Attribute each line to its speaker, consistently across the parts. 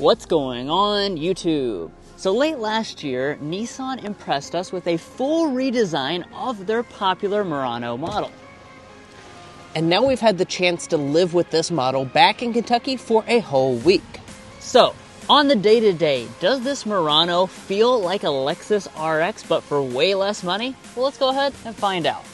Speaker 1: What's going on YouTube? So late last year, Nissan impressed us with a full redesign of their popular Murano model.
Speaker 2: And now we've had the chance to live with this model back in Kentucky for a whole week.
Speaker 1: So, on the day-to-day, does this Murano feel like a Lexus RX but for way less money? Well, let's go ahead and find out.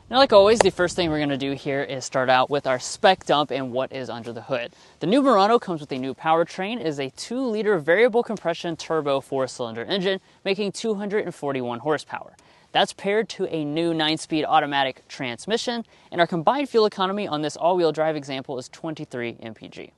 Speaker 1: Now, like always, the first thing we're going to do here is start out with our spec dump and what is under the hood. The new Murano comes with a new powertrain. It is a 2-liter variable compression turbo 4-cylinder engine, making 241 horsepower. That's paired to a new 9-speed automatic transmission, and our combined fuel economy on this all-wheel drive example is 23 mpg.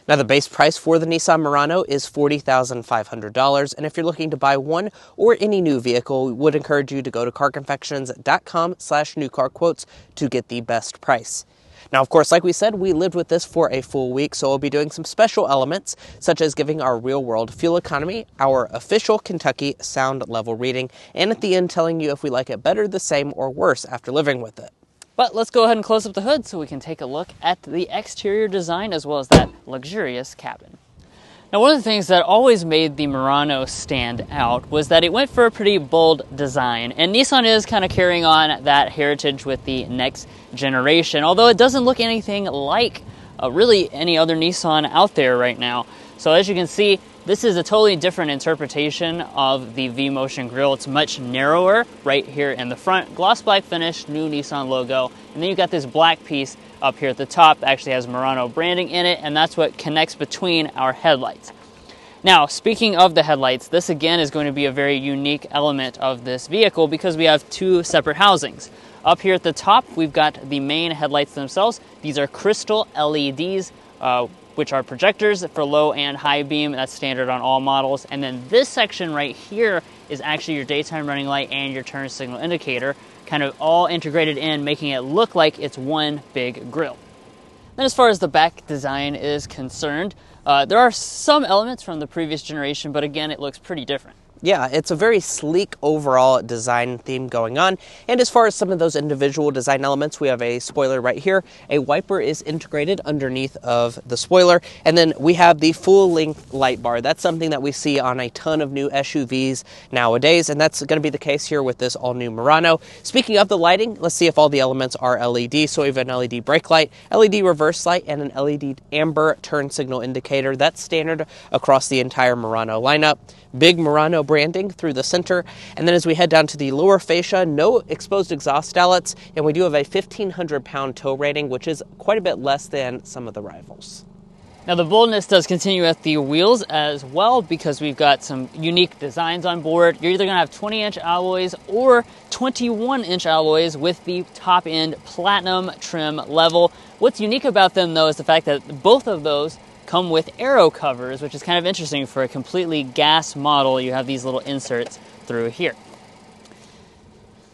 Speaker 2: Now, the base price for the Nissan Murano is $40,500, and if you're looking to buy one or any new vehicle, we would encourage you to go to carconfections.com/newcarquotes to get the best price. Now, of course, like we said, we lived with this for a full week, so we'll be doing some special elements, such as giving our real-world fuel economy, our official Kentucky sound level reading, and at the end telling you if we like it better, the same, or worse after living with it.
Speaker 1: But let's go ahead and close up the hood so we can take a look at the exterior design as well as that luxurious cabin. Now, one of the things that always made the Murano stand out was that it went for a pretty bold design, and Nissan is kind of carrying on that heritage with the next generation, although it doesn't look anything like really any other Nissan out there right now. So as you can see, this is a totally different interpretation of the V-Motion grille. It's much narrower right here in the front. Gloss black finish, new Nissan logo. And then you've got this black piece up here at the top that actually has Murano branding in it, and that's what connects between our headlights. Now, speaking of the headlights, this again is going to be a very unique element of this vehicle because we have two separate housings. Up here at the top, we've got the main headlights themselves. These are crystal LEDs, which are projectors for low and high beam. That's standard on all models. And then this section right here is actually your daytime running light and your turn signal indicator, kind of all integrated in, making it look like it's one big grille. Then as far as the back design is concerned, there are some elements from the previous generation, but again, it looks pretty different.
Speaker 2: Yeah, it's a very sleek overall design theme going on. And as far as some of those individual design elements, we have a spoiler right here. A wiper is integrated underneath of the spoiler. And then we have the full-length light bar. That's something that we see on a ton of new SUVs nowadays, and that's going to be the case here with this all-new Murano. Speaking of the lighting, let's see if all the elements are LED. So we have an LED brake light, LED reverse light, and an LED amber turn signal indicator. That's standard across the entire Murano lineup. Big Murano branding through the center, and then as we head down to the lower fascia, no exposed exhaust outlets, and we do have a 1,500-pound tow rating, which is quite a bit less than some of the rivals.
Speaker 1: Now, the boldness does continue at the wheels as well because we've got some unique designs on board. You're either going to have 20-inch alloys or 21-inch alloys with the top-end platinum trim level. What's unique about them, though, is the fact that both of those come with aero covers, which is kind of interesting for a completely gas model. You have these little inserts through here.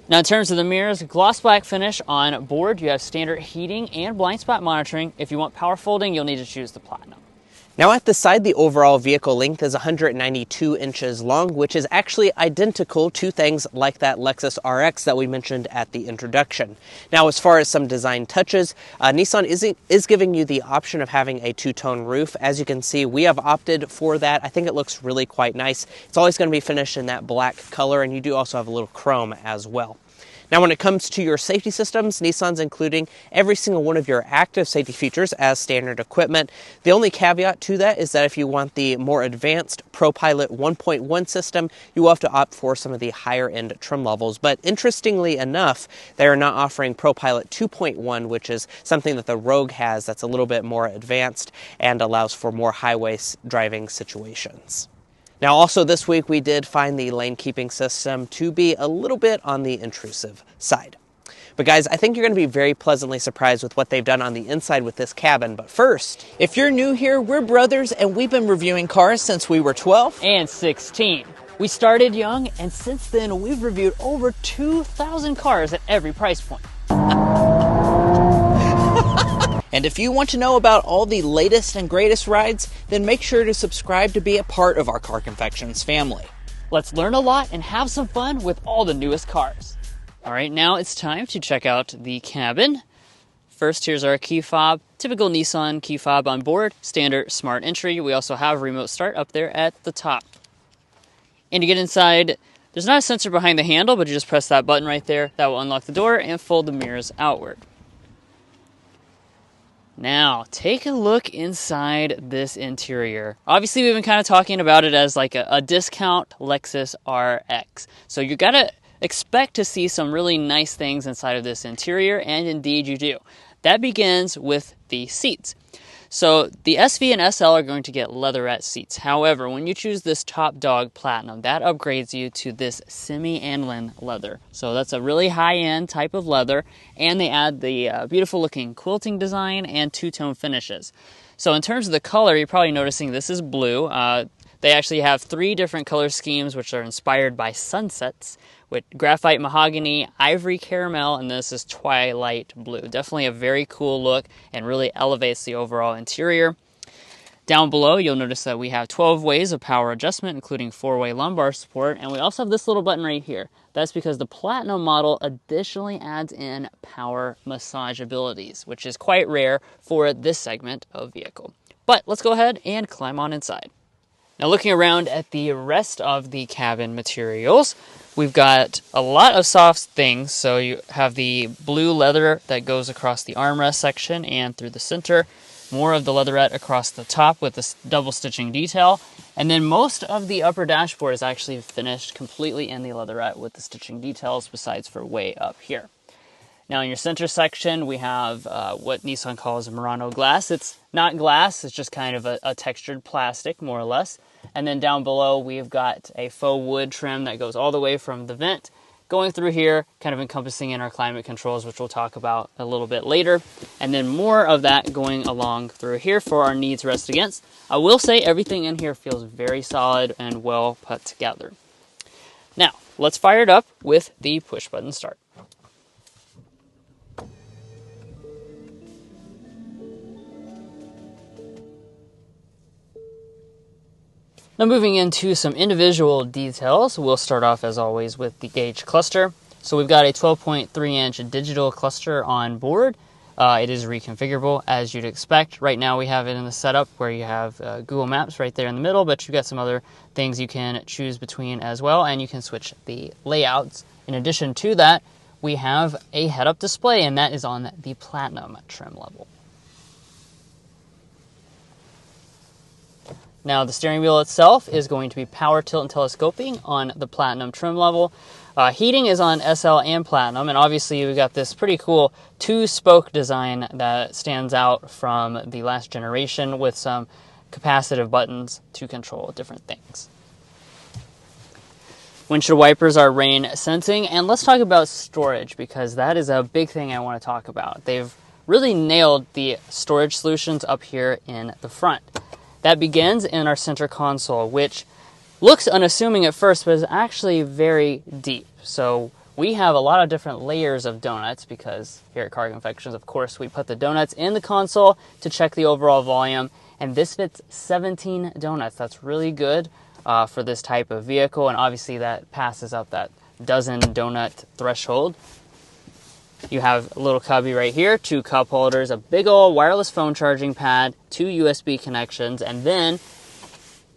Speaker 1: Now, in terms of the mirrors, gloss black finish on board. You have standard heating and blind spot monitoring. If you want power folding, you'll need to choose the platinum.
Speaker 2: Now at the side, the overall vehicle length is 192 inches long, which is actually identical to things like that Lexus RX that we mentioned at the introduction. Now, as far as some design touches, Nissan is giving you the option of having a two-tone roof. As you can see, we have opted for that. I think it looks really quite nice. It's always going to be finished in that black color, and you do also have a little chrome as well. Now, when it comes to your safety systems, Nissan's including every single one of your active safety features as standard equipment. The only caveat to that is that if you want the more advanced ProPilot 1.1 system, you will have to opt for some of the higher end trim levels. But interestingly enough, they are not offering ProPilot 2.1, which is something that the Rogue has that's a little bit more advanced and allows for more highway driving situations. Now, also this week, we did find the lane keeping system to be a little bit on the intrusive side. But guys, I think you're going to be very pleasantly surprised with what they've done on the inside with this cabin. But first,
Speaker 3: if you're new here, we're brothers and we've been reviewing cars since we were 12
Speaker 1: and 16. We started young, and since then, we've reviewed over 2,000 cars at every price point.
Speaker 3: And if you want to know about all the latest and greatest rides, then make sure to subscribe to be a part of our Car Confections family.
Speaker 1: Let's learn a lot and have some fun with all the newest cars. All right, now it's time to check out the cabin. First, here's our key fob. Typical Nissan key fob on board. Standard smart entry. We also have remote start up there at the top. And to get inside, there's not a sensor behind the handle, but you just press that button right there. That will unlock the door and fold the mirrors outward. Now, take a look inside this interior. Obviously, we've been kind of talking about it as like a discount Lexus RX. So you gotta expect to see some really nice things inside of this interior, and indeed you do. That begins with the seats. So the SV and SL are going to get leatherette seats. However, when you choose this Top Dog Platinum, that upgrades you to this semi-aniline leather. So that's a really high-end type of leather, and they add the beautiful-looking quilting design and two-tone finishes. So in terms of the color, you're probably noticing this is blue. They actually have 3 different color schemes which are inspired by sunsets, with graphite mahogany, ivory caramel, and this is twilight blue. Definitely a very cool look and really elevates the overall interior. Down below, you'll notice that we have 12 ways of power adjustment, including 4-way lumbar support, and we also have this little button right here. That's because the Platinum model additionally adds in power massage abilities, which is quite rare for this segment of vehicle. But let's go ahead and climb on inside. Now, looking around at the rest of the cabin materials, we've got a lot of soft things. So you have the blue leather that goes across the armrest section and through the center. More of the leatherette across the top with this double stitching detail. And then most of the upper dashboard is actually finished completely in the leatherette with the stitching details, besides for way up here. Now in your center section, we have what Nissan calls Murano glass. It's not glass, it's just kind of a textured plastic, more or less. And then down below, we've got a faux wood trim that goes all the way from the vent, going through here, kind of encompassing in our climate controls, which we'll talk about a little bit later. And then more of that going along through here for our needs rest against. I will say everything in here feels very solid and well put together. Now, let's fire it up with the push button start. Now moving into some individual details, we'll start off as always with the gauge cluster. So we've got a 12.3-inch digital cluster on board. It is reconfigurable as you'd expect. Right now we have it in the setup where you have Google Maps right there in the middle, but you've got some other things you can choose between as well, and you can switch the layouts. In addition to that, we have a head-up display, and that is on the Platinum trim level. Now, the steering wheel itself is going to be power tilt and telescoping on the Platinum trim level. Heating is on SL and Platinum, and obviously we've got this pretty cool 2-spoke design that stands out from the last generation with some capacitive buttons to control different things. Windshield wipers are rain sensing, and let's talk about storage because that is a big thing I want to talk about. They've really nailed the storage solutions up here in the front. That begins in our center console, which looks unassuming at first, but is actually very deep. So we have a lot of different layers of donuts because here at Car Confections, of course, we put the donuts in the console to check the overall volume, and this fits 17 donuts. That's really good for this type of vehicle, and obviously that passes up that dozen donut threshold. You have a little cubby right here, 2 cup holders, a big old wireless phone charging pad, 2 USB connections, and then,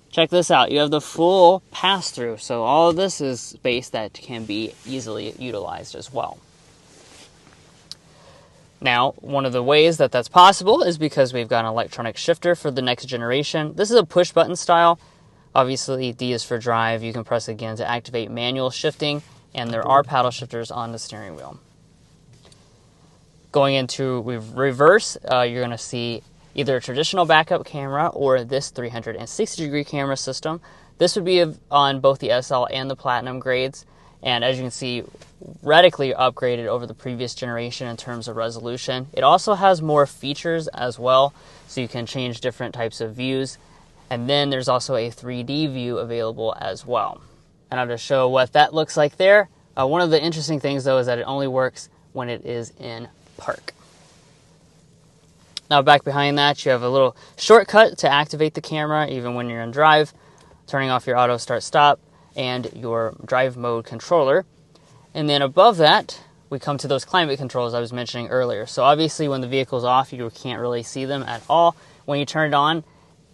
Speaker 1: check this out, you have the full pass-through. So all of this is space that can be easily utilized as well. Now, one of the ways that that's possible is because we've got an electronic shifter for the next generation. This is a push-button style. Obviously, D is for drive. You can press again to activate manual shifting, and there are paddle shifters on the steering wheel. Going into reverse, you're going to see either a traditional backup camera or this 360-degree camera system. This would be on both the SL and the Platinum grades, and as you can see, radically upgraded over the previous generation in terms of resolution. It also has more features as well, so you can change different types of views, and then there's also a 3D view available as well. And I'll just show what that looks like there. One of the interesting things, though, is that it only works when it is in park. Now back behind that, you have a little shortcut to activate the camera even when you're in drive, turning off your auto start stop and your drive mode controller. And then above that, we come to those climate controls I was mentioning earlier. So obviously when the vehicle's off, you can't really see them at all. When you turn it on,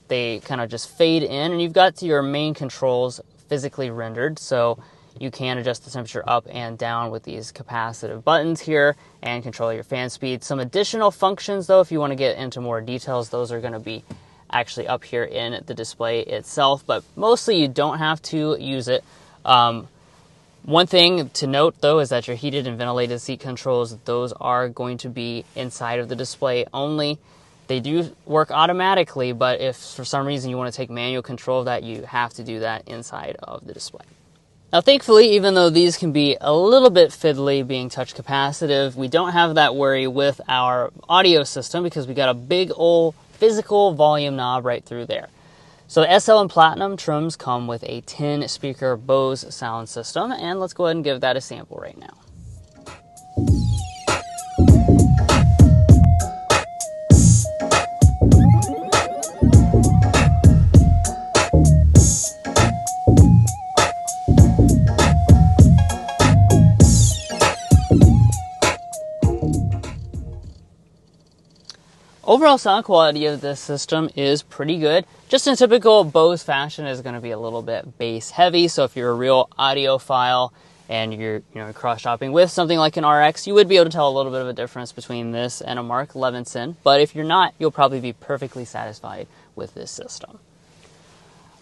Speaker 1: they kind of just fade in, and you've got your main controls physically rendered. So you can adjust the temperature up and down with these capacitive buttons here and control your fan speed. Some additional functions though, if you want to get into more details, those are going to be actually up here in the display itself, but mostly you don't have to use it. One thing to note though is that your heated and ventilated seat controls, those are going to be inside of the display only. They do work automatically, but if for some reason you want to take manual control of that, you have to do that inside of the display. Now thankfully, even though these can be a little bit fiddly being touch capacitive, we don't have that worry with our audio system because we got a big old physical volume knob right through there. So the SL and Platinum trims come with a 10 speaker Bose sound system, and let's go ahead and give that a sample right now. Overall sound quality of this system is pretty good. Just in typical Bose fashion, is going to be a little bit bass heavy. So if you're a real audiophile and you're cross shopping with something like an RX, you would be able to tell a little bit of a difference between this and a Mark Levinson. But if you're not, you'll probably be perfectly satisfied with this system.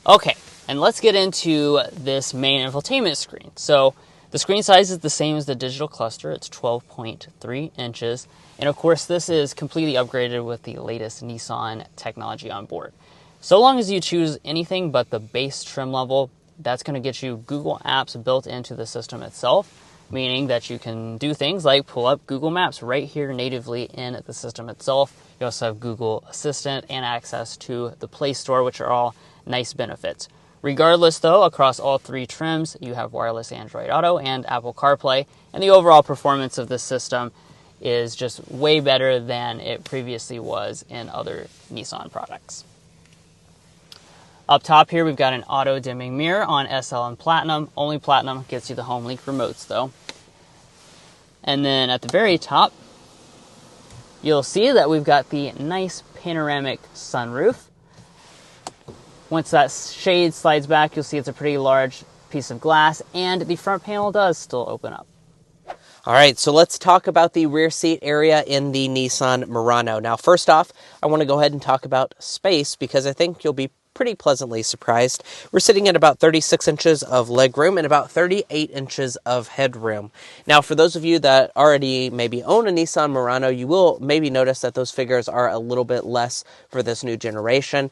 Speaker 1: Okay, and let's get into this main infotainment screen. So the screen size is the same as the digital cluster. It's 12.3 inches. And of course, this is completely upgraded with the latest Nissan technology on board. So long as you choose anything but the base trim level, that's going to get you Google Apps built into the system itself, meaning that you can do things like pull up Google Maps right here natively in the system itself. You also have Google Assistant and access to the Play Store, which are all nice benefits. Regardless, though, across all three trims, you have wireless Android Auto and Apple CarPlay, and the overall performance of this system is just way better than it previously was in other Nissan products. Up top here, we've got an auto-dimming mirror on SL and Platinum. Only Platinum gets you the home link remotes, though. And then at the very top, you'll see that we've got the nice panoramic sunroof. Once that shade slides back, you'll see it's a pretty large piece of glass, and the front panel does still open up.
Speaker 2: All right, so let's talk about the rear seat area in the Nissan Murano. Now, first off, I want to go ahead and talk about space because I think you'll be pretty pleasantly surprised. We're sitting at about 36 inches of legroom and about 38 inches of headroom. Now, for those of you that already maybe own a Nissan Murano, you will maybe notice that those figures are a little bit less for this new generation.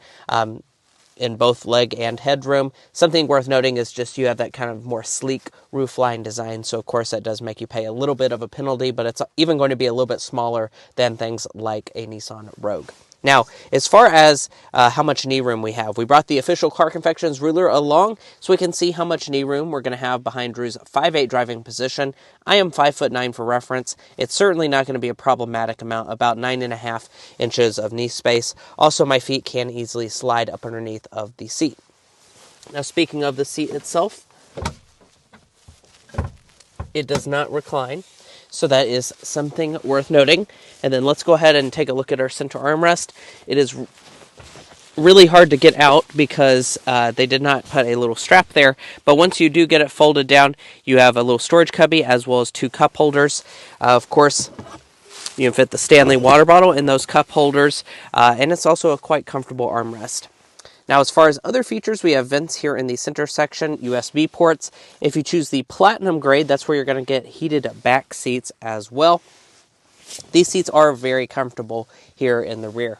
Speaker 2: In both leg and headroom. Something worth noting is just you have that kind of more sleek roofline design, so of course that does make you pay a little bit of a penalty, but it's even going to be a little bit smaller than things like a Nissan Rogue. Now, as far as how much knee room we have, we brought the official Car Confections ruler along so we can see how much knee room we're going to have behind Drew's 5'8" driving position. I am 5'9" for reference. It's certainly not going to be a problematic amount, about 9.5 inches of knee space. Also, my feet can easily slide up underneath of the seat. Now, speaking of the seat itself, it does not recline. So that is something worth noting. And then let's go ahead and take a look at our center armrest. It is really hard to get out because they did not put a little strap there. But once you do get it folded down, you have a little storage cubby as well as two cup holders. Of course, you can fit the Stanley water bottle in those cup holders. And it's also a quite comfortable armrest. Now, as far as other features, we have vents here in the center section, USB ports. If you choose the Platinum grade, that's where you're going to get heated back seats as well. These seats are very comfortable here in the rear.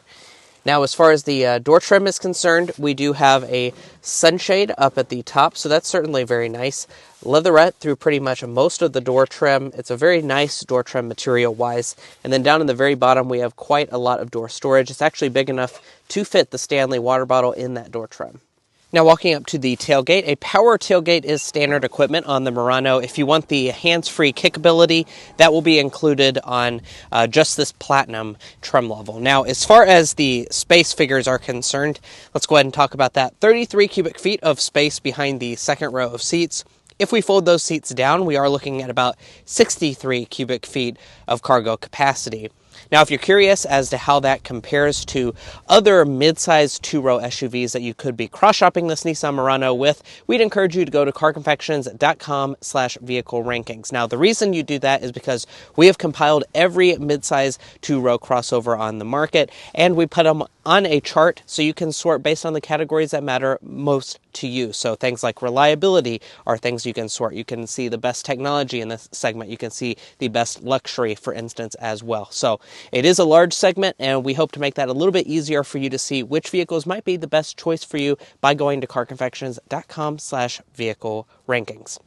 Speaker 2: Now, as far as the door trim is concerned, we do have a sunshade up at the top, so that's certainly very nice. Leatherette through pretty much most of the door trim. It's a very nice door trim material-wise. And then down in the very bottom, we have quite a lot of door storage. It's actually big enough to fit the Stanley water bottle in that door trim. Now walking up to the tailgate, a power tailgate is standard equipment on the Murano. If you want the hands-free kickability, that will be included on just this Platinum trim level. Now, as far as the space figures are concerned, let's go ahead and talk about that. 33 cubic feet of space behind the second row of seats. If we fold those seats down, we are looking at about 63 cubic feet of cargo capacity. Now, if you're curious as to how that compares to other mid-size two-row SUVs that you could be cross-shopping this Nissan Murano with, we'd encourage you to go to carconfections.com/vehicle rankings. Now, the reason you do that is because we have compiled every mid-size two-row crossover on the market, and we put them on a chart so you can sort based on the categories that matter most to you. So things like reliability are things you can sort. You can see the best technology in this segment. You can see the best luxury, for instance, as well. So it is a large segment, and we hope to make that a little bit easier for you to see which vehicles might be the best choice for you by going to carconfections.com/vehicle rankings.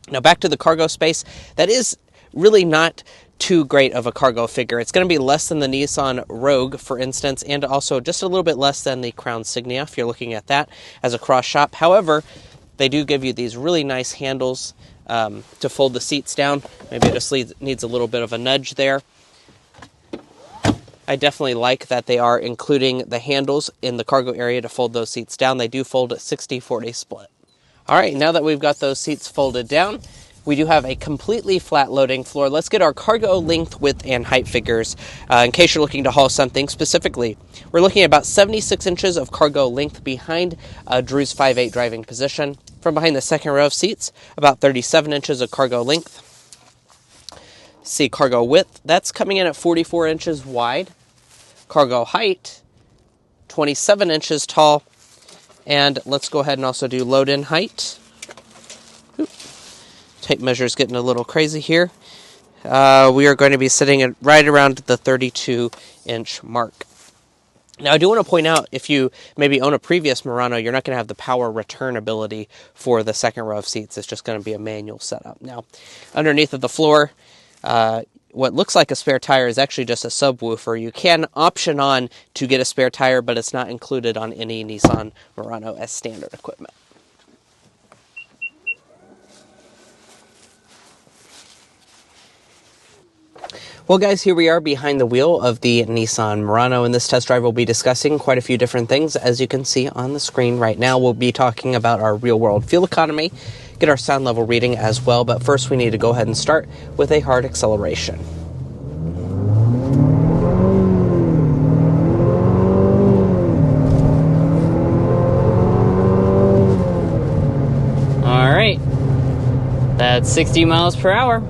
Speaker 2: Now back to the cargo space. That is really not too great of a cargo figure. It's going to be less than the Nissan Rogue, for instance, and also just a little bit less than the Crown Signia, if you're looking at that as a cross shop. However, they do give you these really nice handles to fold the seats down. Maybe it just needs a little bit of a nudge there. I definitely like that they are including the handles in the cargo area to fold those seats down. They do fold at 60-40 split. All right, now that we've got those seats folded down, we do have a completely flat loading floor. Let's get our cargo length, width, and height figures in case you're looking to haul something specifically. We're looking at about 76 inches of cargo length behind Drew's 5'8" driving position. From behind the second row of seats, about 37 inches of cargo length. See cargo width, that's coming in at 44 inches wide. Cargo height, 27 inches tall. And let's go ahead and also do load-in height. Tape measure's getting a little crazy here. We are going to be sitting at right around the 32-inch mark. Now, I do want to point out, if you maybe own a previous Murano, you're not going to have the power return ability for the second row of seats. It's just going to be a manual setup. Now, underneath of the floor, what looks like a spare tire is actually just a subwoofer. You can option on to get a spare tire, but it's not included on any Nissan Murano as standard equipment. Well, guys, here we are behind the wheel of the Nissan Murano. In this test drive, we'll be discussing quite a few different things. As you can see on the screen right now, we'll be talking about our real-world fuel economy, get our sound level reading as well. But first, we need to go ahead and start with a hard acceleration.
Speaker 1: All right, that's 60 miles per hour.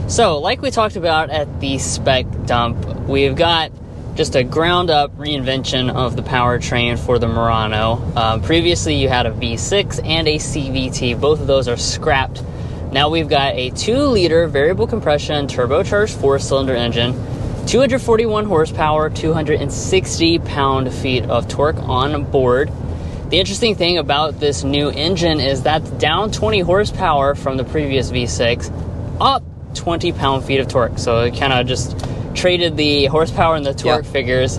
Speaker 1: So, like we talked about at the spec dump, we've got just a ground-up reinvention of the powertrain for the Murano. Previously, you had a V6 and a CVT. Both of those are scrapped. Now we've got a 2-liter variable compression turbocharged 4-cylinder engine, 241 horsepower, 260 pound-feet of torque on board. The interesting thing about this new engine is that's down 20 horsepower from the previous V6, up 20 pound-feet of torque. So it kind of just traded the horsepower and the torque figures.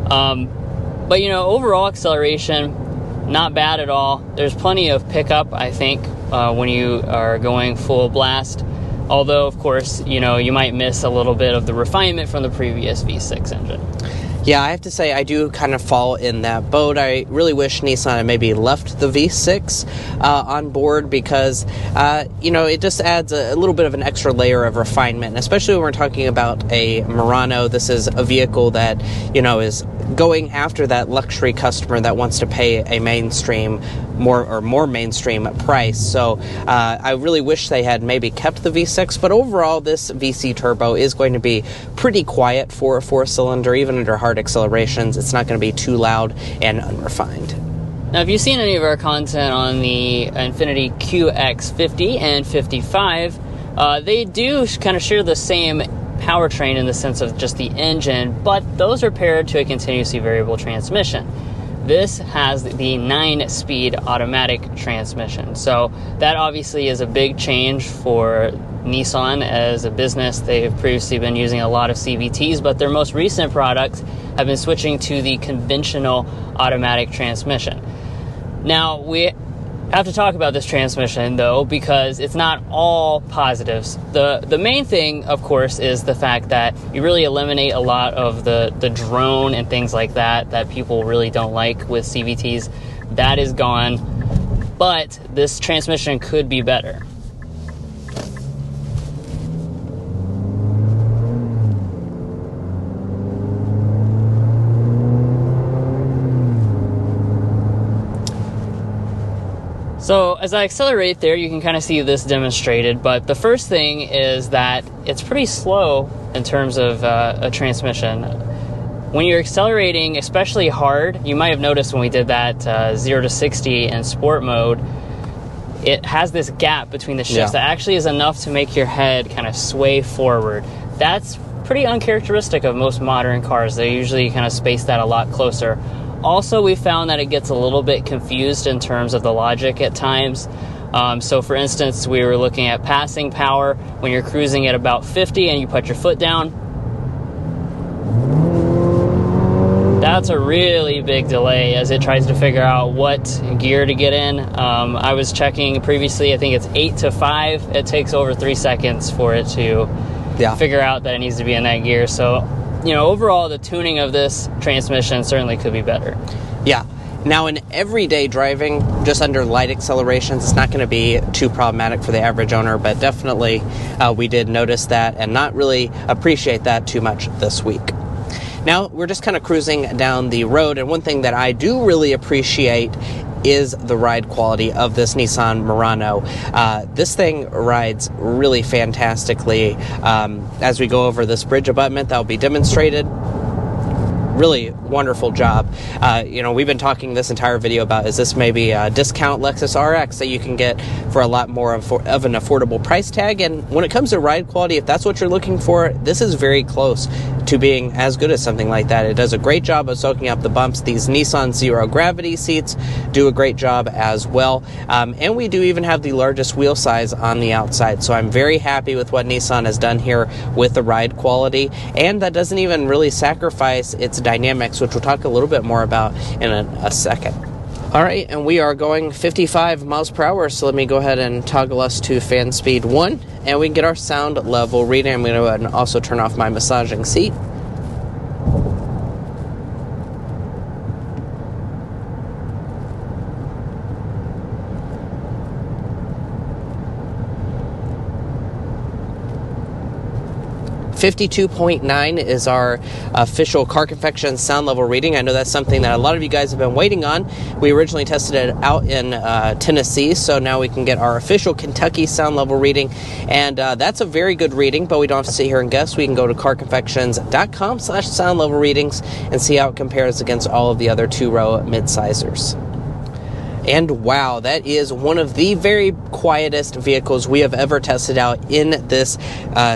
Speaker 1: But, you know, overall acceleration, not bad at all. There's plenty of pickup, I think, when you are going full blast. Although, of course, you know, you might miss a little bit of the refinement from the previous V6 engine.
Speaker 2: Yeah, I have to say I do kind of fall in that boat. I really wish Nissan had maybe left the V6 on board because, you know, it just adds a little bit of an extra layer of refinement, especially when we're talking about a Murano. This is a vehicle that, you know, is going after that luxury customer that wants to pay a mainstream, more mainstream price. So I really wish they had maybe kept the V6, but overall this VC turbo is going to be pretty quiet for a 4-cylinder, even under hard accelerations. It's not going to be too loud and unrefined.
Speaker 1: Now, if you've seen any of our content on the Infiniti QX50 and 55, they do kind of share the same powertrain in the sense of just the engine, but those are paired to a continuously variable transmission. This has the 9-speed automatic transmission, so that obviously is a big change for Nissan, as a business, they've previously been using a lot of CVTs, but their most recent products have been switching to the conventional automatic transmission. Now, we have to talk about this transmission, though, because it's not all positives. The main thing, of course, is the fact that you really eliminate a lot of the drone and things like that people really don't like with CVTs. That is gone, but this transmission could be better. So as I accelerate there, you can kind of see this demonstrated, but the first thing is that it's pretty slow in terms of a transmission. When you're accelerating, especially hard, you might have noticed when we did that 0 to 60 in sport mode, it has this gap between the shifts that actually is enough to make your head kind of sway forward. That's pretty uncharacteristic of most modern cars. They usually kind of space that a lot closer. Also, we found that it gets a little bit confused in terms of the logic at times. So for instance, we were looking at passing power when you're cruising at about 50 and you put your foot down. That's a really big delay as it tries to figure out what gear to get in. I was checking previously, I think it's 8 to 5. It takes over 3 seconds for it to figure out that it needs to be in that gear. So, you know, overall, the tuning of this transmission certainly could be better.
Speaker 2: Yeah. Now, in everyday driving, just under light accelerations, it's not going to be too problematic for the average owner, but definitely we did notice that and not really appreciate that too much this week. Now, we're just kind of cruising down the road, and one thing that I do really appreciate is the ride quality of this Nissan Murano. This thing rides really fantastically. As we go over this bridge abutment that will be demonstrated, really wonderful job. You know, we've been talking this entire video about, is this maybe a discount Lexus RX that you can get for a lot more of an affordable price tag? And when it comes to ride quality, if that's what you're looking for, this is very close to being as good as something like that. It does a great job of soaking up the bumps. These Nissan Zero Gravity seats do a great job as well. And we do even have the largest wheel size on the outside. So I'm very happy with what Nissan has done here with the ride quality. And that doesn't even really sacrifice its dynamics, which we'll talk a little bit more about in a second. All right, and we are going 55 miles per hour, so let me go ahead and toggle us to fan speed 1, and we can get our sound level reading. I'm going to go ahead and also turn off my massaging seat. 52.9 is our official Car Confections sound level reading. I know that's something that a lot of you guys have been waiting on. We originally tested it out in Tennessee, so now we can get our official Kentucky sound level reading, and that's a very good reading, but we don't have to sit here and guess. We can go to carconfections.com/sound level readings and see how it compares against all of the other two-row mid-sizers. And wow, that is one of the very quietest vehicles we have ever tested out in this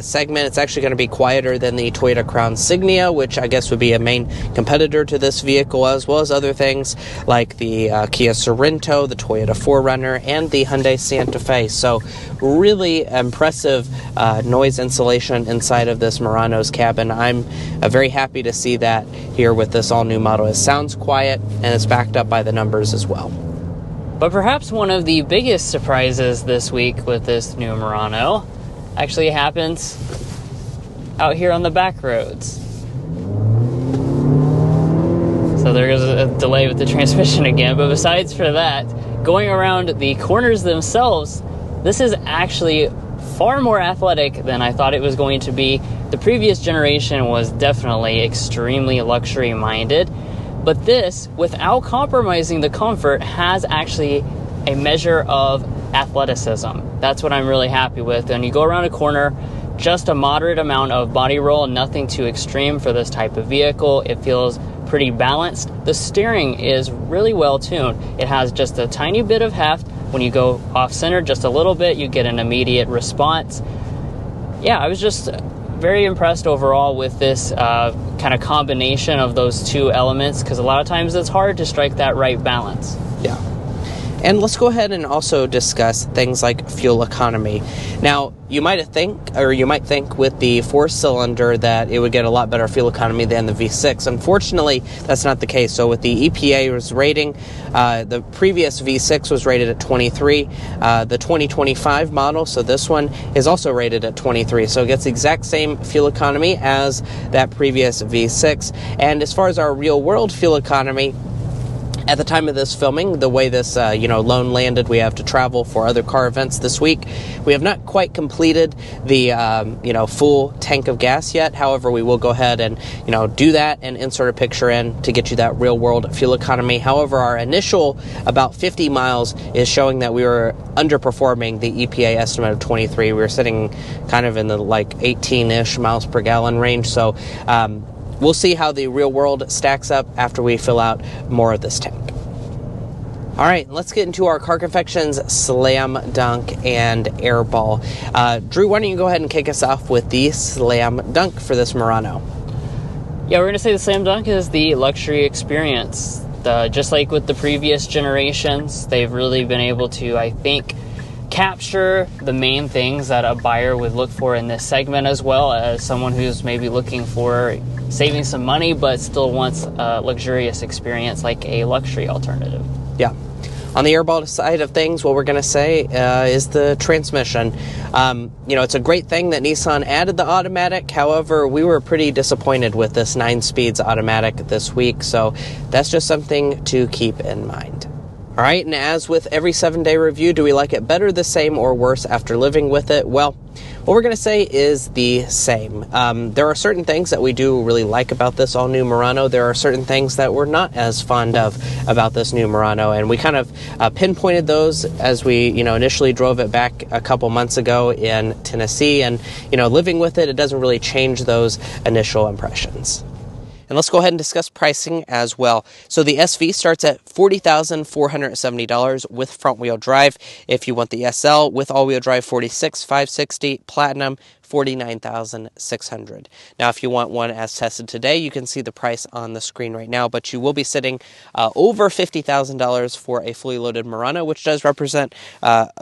Speaker 2: segment. It's actually going to be quieter than the Toyota Crown Signia, which I guess would be a main competitor to this vehicle, as well as other things like the Kia Sorento, the Toyota 4Runner, and the Hyundai Santa Fe. So really impressive noise insulation inside of this Murano's cabin. I'm very happy to see that here with this all-new model. It sounds quiet, and it's backed up by the numbers as well.
Speaker 1: But perhaps one of the biggest surprises this week with this new Murano actually happens out here on the back roads. So there goes a delay with the transmission again, but besides for that, going around the corners themselves, this is actually far more athletic than I thought it was going to be. The previous generation was definitely extremely luxury-minded, but this, without compromising the comfort, has actually a measure of athleticism. That's what I'm really happy with. And you go around a corner, just a moderate amount of body roll, nothing too extreme for this type of vehicle. It feels pretty balanced. The steering is really well tuned. It has just a tiny bit of heft. When you go off center just a little bit, you get an immediate response. Yeah, I was just very impressed overall with this kind of combination of those two elements, because a lot of times it's hard to strike that right balance.
Speaker 2: Yeah. And let's go ahead and also discuss things like fuel economy. Now, you might think with the 4-cylinder that it would get a lot better fuel economy than the V6. Unfortunately, that's not the case. So with the EPA's rating, the previous V6 was rated at 23. The 2025 model, so this one, is also rated at 23. So it gets the exact same fuel economy as that previous V6. And as far as our real-world fuel economy, at the time of this filming, the way this loan landed, we have to travel for other car events this week. We have not quite completed the full tank of gas yet. However, we will go ahead and do that and insert a picture in to get you that real world fuel economy. However, our initial about 50 miles is showing that we were underperforming the EPA estimate of 23. We were sitting kind of in the 18-ish miles per gallon range. So we'll see how the real world stacks up after we fill out more of this tank. All right, let's get into our Car Confections Slam Dunk and Airball. Drew, why don't you go ahead and kick us off with the Slam Dunk for this Murano?
Speaker 1: Yeah, we're going to say the Slam Dunk is the luxury experience. Just like with the previous generations, they've really been able to, I think, capture the main things that a buyer would look for in this segment, as well as someone who's maybe looking for saving some money but still wants a luxurious experience like a luxury alternative.
Speaker 2: Yeah. On the Airball side of things, what we're going to say is the transmission. It's a great thing that Nissan added the automatic. However, we were pretty disappointed with this 9-speeds automatic this week, so that's just something to keep in mind. All right, and as with every 7-day review, do we like it better, the same, or worse after living with it? Well, what we're going to say is the same. There are certain things that we do really like about this all-new Murano. There are certain things that we're not as fond of about this new Murano, and we kind of pinpointed those as we, initially drove it back a couple months ago in Tennessee, and, living with it, it doesn't really change those initial impressions. And let's go ahead and discuss pricing as well. So the SV starts at $40,470 with front-wheel drive. If you want the SL with all-wheel drive, $46,560, Platinum, $49,600. Now, if you want one as tested today, you can see the price on the screen right now, but you will be sitting over $50,000 for a fully loaded Murano, which does represent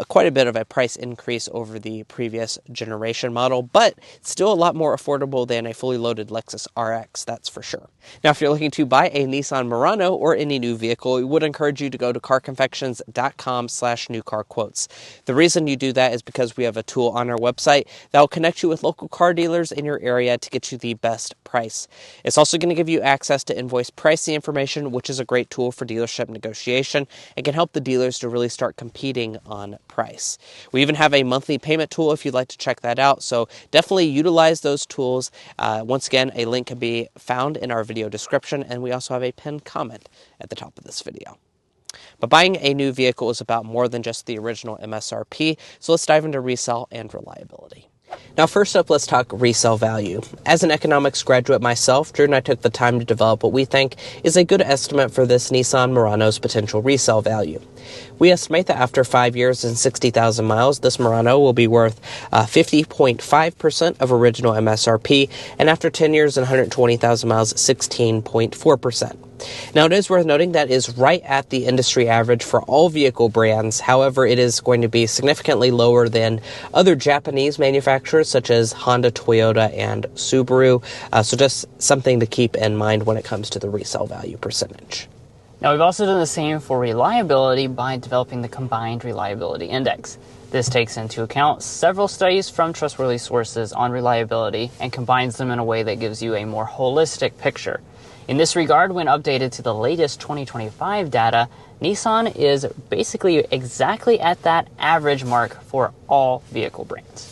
Speaker 2: quite a bit of a price increase over the previous generation model, but still a lot more affordable than a fully loaded Lexus RX, that's for sure. Now, if you're looking to buy a Nissan Murano or any new vehicle, we would encourage you to go to carconfections.com/newcarquotes. The reason you do that is because we have a tool on our website that will connect you with local car dealers in your area to get you the best price. It's also going to give you access to invoice pricing information, which is a great tool for dealership negotiation and can help the dealers to really start competing on price. We even have a monthly payment tool if you'd like to check that out, so definitely utilize those tools. Once again, a link can be found in our video description, and we also have a pinned comment at the top of this video. But buying a new vehicle is about more than just the original MSRP, so let's dive into resale and reliability. Now, first up, let's talk resale value. As an economics graduate myself, Drew and I took the time to develop what we think is a good estimate for this Nissan Murano's potential resale value. We estimate that after 5 years and 60,000 miles, this Murano will be worth 50.5% of original MSRP, and after 10 years and 120,000 miles, 16.4%. Now, it is worth noting that is right at the industry average for all vehicle brands. However, it is going to be significantly lower than other Japanese manufacturers such as Honda, Toyota, and Subaru. So just something to keep in mind when it comes to the resale value percentage.
Speaker 1: Now, we've also done the same for reliability by developing the Combined Reliability Index. This takes into account several studies from trustworthy sources on reliability and combines them in a way that gives you a more holistic picture. In this regard, when updated to the latest 2025 data, Nissan is basically exactly at that average mark for all vehicle brands.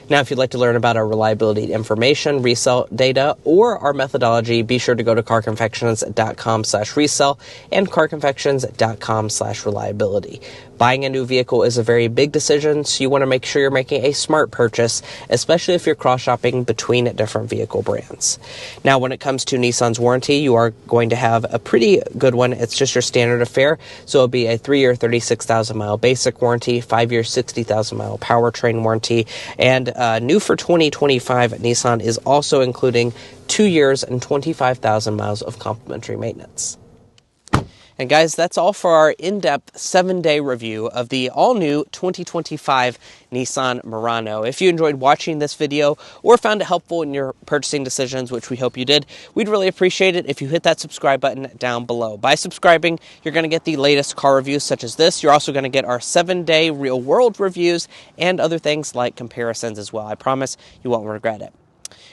Speaker 2: Now, if you'd like to learn about our reliability information, resale data, or our methodology, be sure to go to carconfections.com/resale and carconfections.com/reliability. Buying a new vehicle is a very big decision, so you want to make sure you're making a smart purchase, especially if you're cross-shopping between different vehicle brands. Now, when it comes to Nissan's warranty, you are going to have a pretty good one. It's just your standard affair, so it'll be a 3-year, 36,000-mile basic warranty, 5-year, 60,000-mile powertrain warranty, and new for 2025, Nissan is also including 2 years and 25,000 miles of complimentary maintenance. And guys, that's all for our in-depth 7-day review of the all-new 2025 Nissan Murano. If you enjoyed watching this video or found it helpful in your purchasing decisions, which we hope you did, we'd really appreciate it if you hit that subscribe button down below. By subscribing, you're going to get the latest car reviews such as this. You're also going to get our 7-day real-world reviews and other things like comparisons as well. I promise you won't regret it.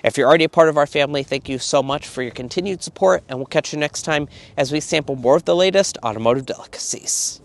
Speaker 2: If you're already a part of our family, thank you so much for your continued support, and we'll catch you next time as we sample more of the latest automotive delicacies.